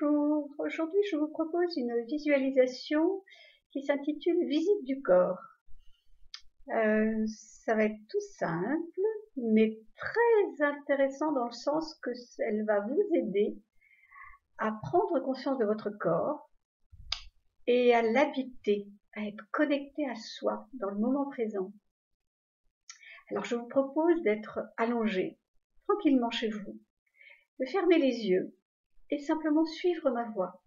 Bonjour, aujourd'hui je vous propose une visualisation qui s'intitule Visite du corps. Ça va être tout simple, mais très intéressant dans le sens que elle va vous aider à prendre conscience de votre corps et à l'habiter, à être connecté à soi dans le moment présent. Alors je vous propose d'être allongé tranquillement chez vous, de fermer les yeux et simplement suivre ma voix.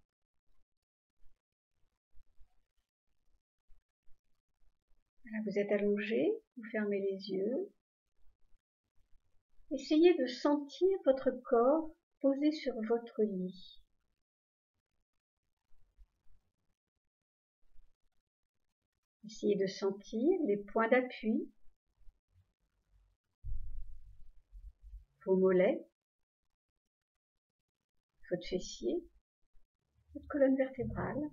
Voilà, vous êtes allongé, vous fermez les yeux. Essayez de sentir votre corps posé sur votre lit. Essayez de sentir les points d'appui, vos mollets, votre fessier, votre colonne vertébrale,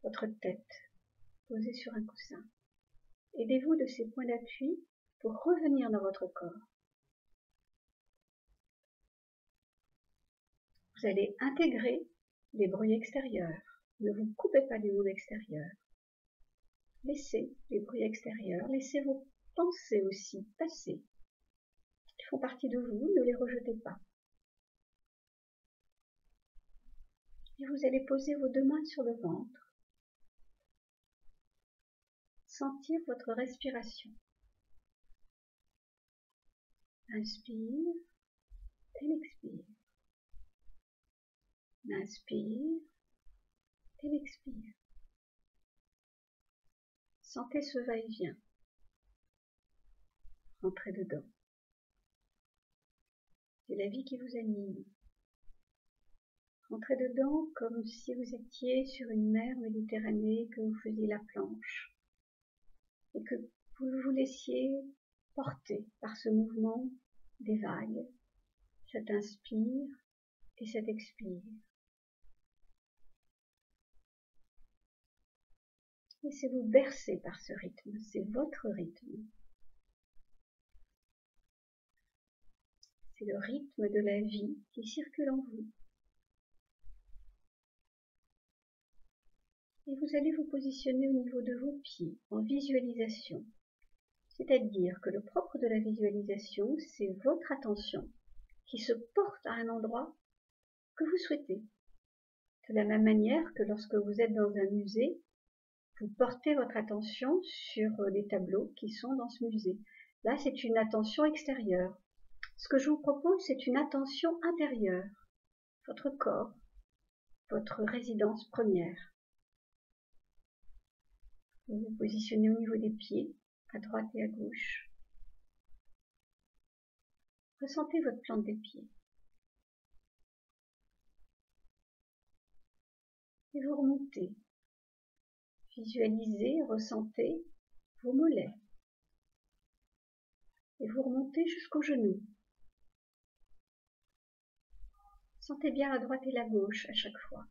votre tête posée sur un coussin. Aidez-vous de ces points d'appui pour revenir dans votre corps. Vous allez intégrer les bruits extérieurs. Ne vous coupez pas du monde extérieur. Laissez les bruits extérieurs, laissez vos pensées aussi passer. Ils font partie de vous, ne les rejetez pas. Et vous allez poser vos deux mains sur le ventre. Sentir votre respiration. Inspire et expire. Inspire et expire. Sentez ce va-et-vient. Rentrez dedans. C'est la vie qui vous anime. Rentrez dedans comme si vous étiez sur une mer Méditerranée, que vous faisiez la planche et que vous vous laissiez porter par ce mouvement des vagues, cet inspire et cet expire. Laissez-vous bercer par ce rythme, c'est votre rythme. C'est le rythme de la vie qui circule en vous. Et vous allez vous positionner au niveau de vos pieds, en visualisation. C'est-à-dire que le propre de la visualisation, c'est votre attention qui se porte à un endroit que vous souhaitez. De la même manière que lorsque vous êtes dans un musée, vous portez votre attention sur les tableaux qui sont dans ce musée. Là, c'est une attention extérieure. Ce que je vous propose, c'est une attention intérieure. Votre corps, votre résidence première. Vous vous positionnez au niveau des pieds, à droite et à gauche. Ressentez votre plante des pieds. Et vous remontez. Visualisez, ressentez vos mollets. Et vous remontez jusqu'aux genoux. Sentez bien la droite et la gauche à chaque fois.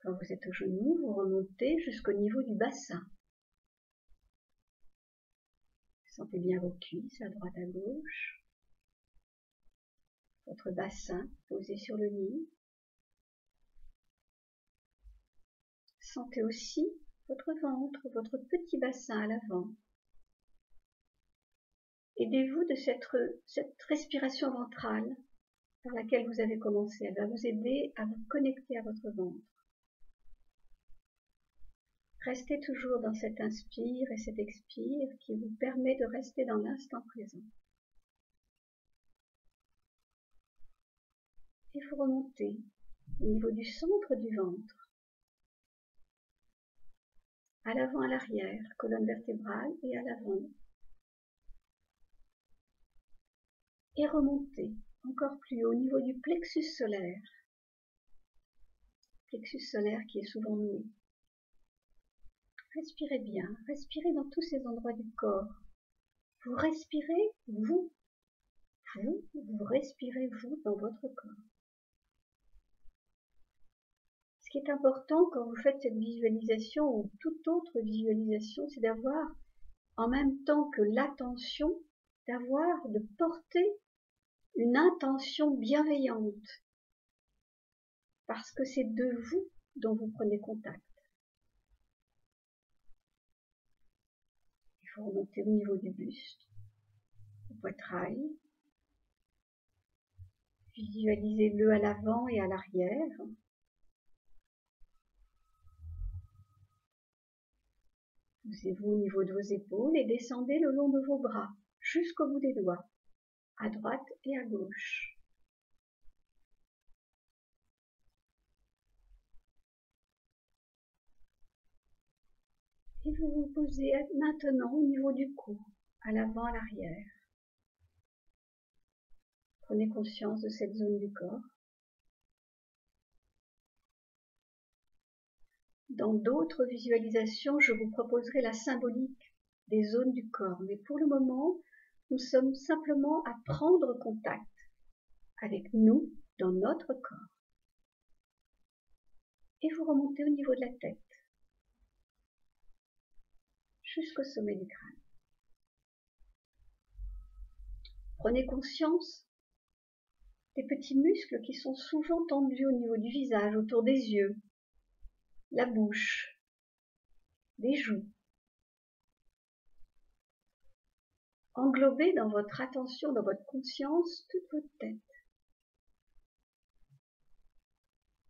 Quand vous êtes aux genoux, vous remontez jusqu'au niveau du bassin. Sentez bien vos cuisses à droite à gauche. Votre bassin posé sur le lit. Sentez aussi votre ventre, votre petit bassin à l'avant. Aidez-vous de cette respiration ventrale par laquelle vous avez commencé. Elle va vous aider à vous connecter à votre ventre. Restez toujours dans cet inspire et cet expire qui vous permet de rester dans l'instant présent. Et vous remontez au niveau du centre du ventre, à l'avant, à l'arrière, colonne vertébrale et à l'avant. Et remontez encore plus haut au niveau du plexus solaire qui est souvent noué. Respirez bien, respirez dans tous ces endroits du corps. Vous respirez vous respirez vous dans votre corps. Ce qui est important quand vous faites cette visualisation ou toute autre visualisation, c'est d'avoir, en même temps que l'attention, de porter une intention bienveillante, parce que c'est de vous dont vous prenez contact. Il faut remonter au niveau du buste, au poitrail. Visualisez-le à l'avant et à l'arrière. Posez-vous au niveau de vos épaules et descendez le long de vos bras, jusqu'au bout des doigts, à droite et à gauche. Et vous vous posez maintenant au niveau du cou, à l'avant, à l'arrière. Prenez conscience de cette zone du corps. Dans d'autres visualisations, je vous proposerai la symbolique des zones du corps, mais pour le moment, nous sommes simplement à prendre contact avec nous dans notre corps. Et vous remontez au niveau de la tête, jusqu'au sommet du crâne. Prenez conscience des petits muscles qui sont souvent tendus au niveau du visage, autour des yeux, la bouche, les joues. Englobez dans votre attention, dans votre conscience, toute votre tête.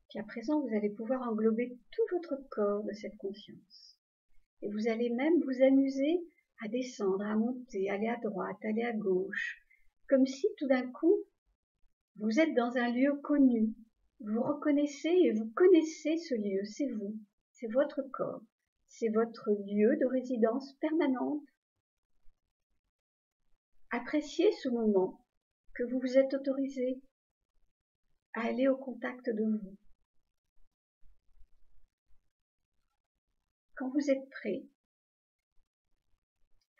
Puis à présent, vous allez pouvoir englober tout votre corps de cette conscience. Et vous allez même vous amuser à descendre, à monter, aller à droite, aller à gauche, comme si tout d'un coup, vous êtes dans un lieu connu. Vous reconnaissez et vous connaissez ce lieu, c'est vous, c'est votre corps, c'est votre lieu de résidence permanente. Appréciez ce moment que vous vous êtes autorisé à aller au contact de vous. Quand vous êtes prêt,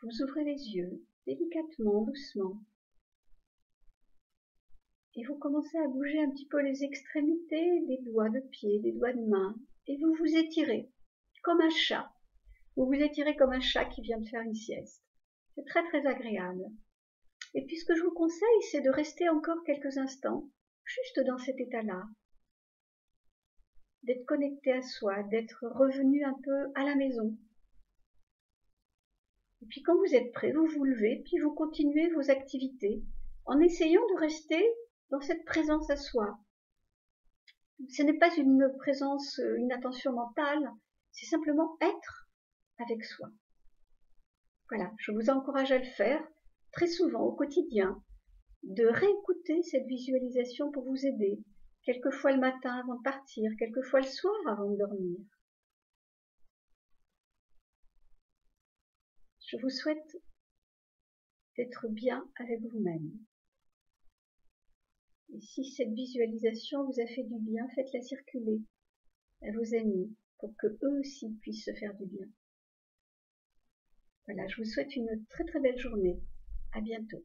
vous ouvrez les yeux délicatement, doucement, et vous commencez à bouger un petit peu les extrémités des doigts de pied, des doigts de main, et vous vous étirez comme un chat. Vous vous étirez comme un chat qui vient de faire une sieste. C'est très très agréable. Et puis ce que je vous conseille, c'est de rester encore quelques instants, juste dans cet état-là, d'être connecté à soi, d'être revenu un peu à la maison. Et puis quand vous êtes prêt, vous vous levez, puis vous continuez vos activités, en essayant de rester dans cette présence à soi. Ce n'est pas une présence, une attention mentale, c'est simplement être avec soi. Voilà, je vous encourage à le faire très souvent au quotidien, de réécouter cette visualisation pour vous aider, quelquefois le matin avant de partir, quelquefois le soir avant de dormir. Je vous souhaite d'être bien avec vous-même. Et si cette visualisation vous a fait du bien, faites-la circuler à vos amis pour que eux aussi puissent se faire du bien. Voilà, je vous souhaite une très très belle journée. À bientôt.